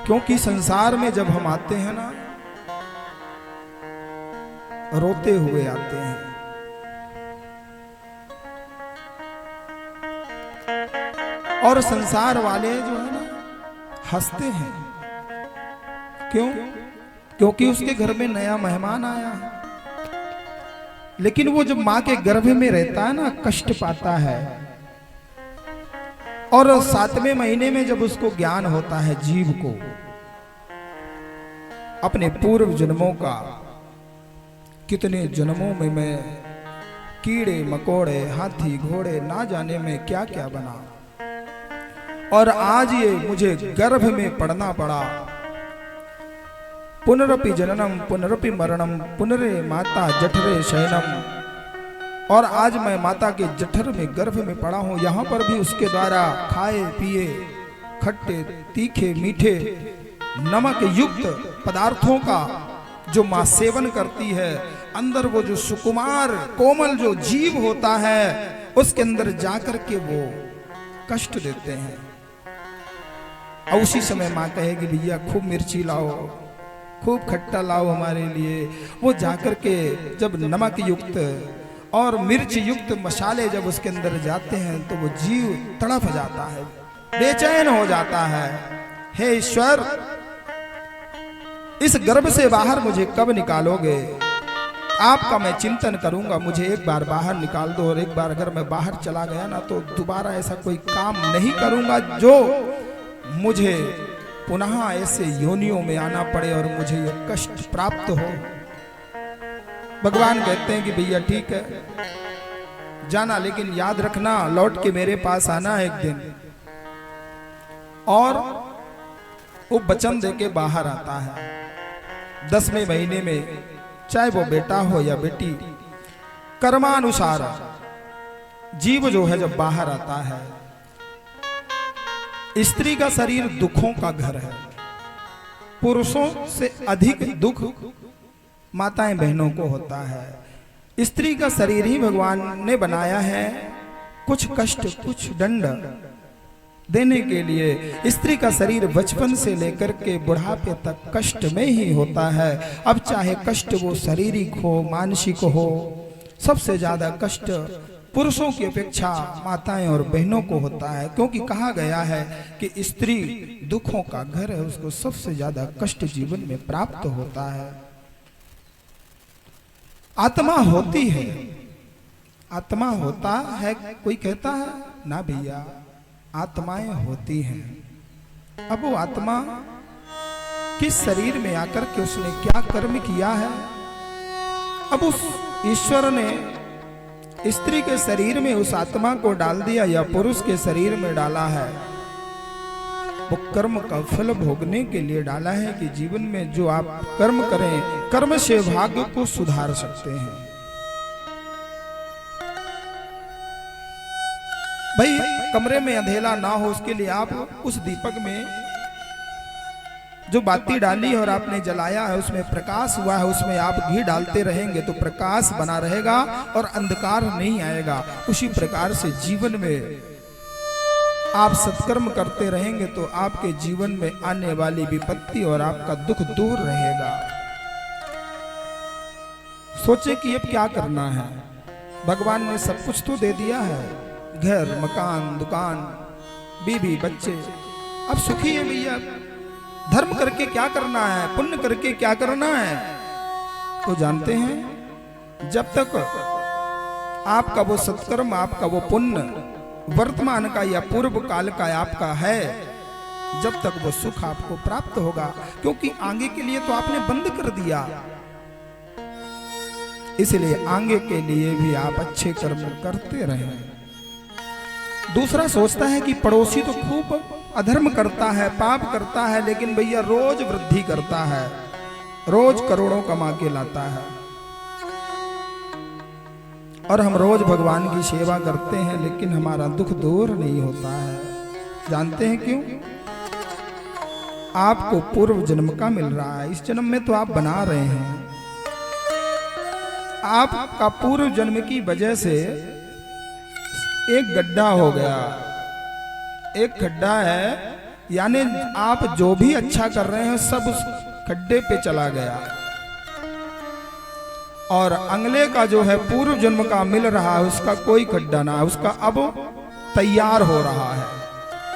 क्योंकि संसार में जब हम आते हैं ना, रोते हुए आते हैं। और संसार वाले जो है ना, हंसते हैं। क्यों? क्योंकि उसके घर में नया मेहमान आया है। लेकिन वो जब मां के गर्भ में रहता है ना, कष्ट पाता है। और 7वें महीने में जब उसको ज्ञान होता है, जीव को अपने पूर्व जन्मों का, कितने जन्मों में मैं कीड़े मकोड़े हाथी घोड़े ना जाने में क्या क्या बना, और आज ये मुझे गर्भ में पड़ना पड़ा। पुनरपि जननम पुनरपि मरणम पुनरे माता जठरे शयनम। और आज मैं माता के जठर में गर्भ में पड़ा हूं। यहां पर भी उसके द्वारा खाए पिए खट्टे तीखे मीठे नमक युक्त पदार्थों का जो मां सेवन करती है, अंदर वो जो सुकुमार कोमल जो जीव होता है, उसके अंदर जाकर के वो कष्ट देते हैं। और उसी समय मां कहेगी भैया खूब मिर्ची लाओ, खूब खट्टा लाओ हमारे लिए। वो जाकर के जब नमक युक्त और मिर्च युक्त मसाले जब उसके अंदर जाते हैं तो वो जीव तड़प जाता है, बेचैन हो जाता है। हे ईश्वर, इस गर्भ से बाहर मुझे कब निकालोगे? आपका मैं चिंतन करूंगा, मुझे एक बार बाहर निकाल दो। और एक बार अगर मैं बाहर चला गया ना, तो दोबारा ऐसा कोई काम नहीं करूंगा जो मुझे पुनः ऐसे योनियों में आना पड़े और मुझे ये कष्ट प्राप्त हो। भगवान कहते हैं कि भैया ठीक है, जाना, लेकिन याद रखना लौट के मेरे पास आना एक दिन। और वो वचन दे के बाहर आता है। 10वें महीने में, चाहे वो बेटा हो या बेटी, कर्मानुसार जीव जो है जब बाहर आता है। स्त्री का शरीर दुखों का घर है। पुरुषों से अधिक दुख माताएं बहनों को होता है। स्त्री का शरीर ही भगवान ने बनाया है कुछ कष्ट कुछ दंड देने के लिए। स्त्री का शरीर बचपन से लेकर के बुढ़ापे तक कष्ट में ही होता है। अब चाहे कष्ट वो शारीरिक हो मानसिक हो, सबसे ज्यादा कष्ट पुरुषों की अपेक्षा माताएं और बहनों को होता है। क्योंकि कहा गया है कि स्त्री दुखों का घर है, उसको सबसे ज्यादा कष्ट जीवन में प्राप्त होता है। आत्मा होती है, आत्मा होता है, कोई कहता है ना भैया, आत्माएं होती हैं। अब वो आत्मा किस शरीर में आकर के उसने क्या कर्म किया है? अब उस ईश्वर ने स्त्री के शरीर में उस आत्मा को डाल दिया या पुरुष के शरीर में डाला है, वो कर्म का फल भोगने के लिए डाला है कि जीवन में जो आप कर्म करें, कर्म से भाग्य को सुधार सकते हैं। भाई कमरे में अंधेरा ना हो, उसके लिए आप उस दीपक में जो बाती डाली और आपने जलाया है उसमें प्रकाश हुआ है, उसमें आप घी डालते रहेंगे तो प्रकाश बना रहेगा और अंधकार नहीं आएगा। उसी प्रकार से जीवन में आप सत्कर्म करते रहेंगे तो आपके जीवन में आने वाली विपत्ति और आपका दुख दूर रहेगा। सोचे कि अब क्या करना है। भगवान ने सब कुछ तो दे दिया है, घर मकान दुकान बीबी बच्चे, अब सुखी है भैया। धर्म करके क्या करना है, पुण्य करके क्या करना है? तो जानते हैं, जब तक आपका वो सत्कर्म आपका वो पुण्य वर्तमान का या पूर्व काल का आपका है, जब तक वो सुख आपको प्राप्त होगा। क्योंकि आगे के लिए तो आपने बंद कर दिया, इसलिए आगे के लिए भी आप अच्छे कर्म करते रहें। दूसरा सोचता है कि पड़ोसी तो खूब अधर्म करता है पाप करता है, लेकिन भैया रोज वृद्धि करता है, रोज करोड़ों कमा के लाता है, और हम रोज भगवान की सेवा करते हैं लेकिन हमारा दुख दूर नहीं होता है। जानते हैं क्यों? आपको पूर्व जन्म का मिल रहा है, इस जन्म में तो आप बना रहे हैं। आपका पूर्व जन्म की वजह से एक गड्ढा हो गया, एक गड्ढा है यानी आप जो भी अच्छा कर रहे हैं सब उस खड्डे पे चला गया। और अगले का जो है पूर्व जन्म का मिल रहा है उसका कोई खड्डा ना है, उसका अब तैयार हो रहा है।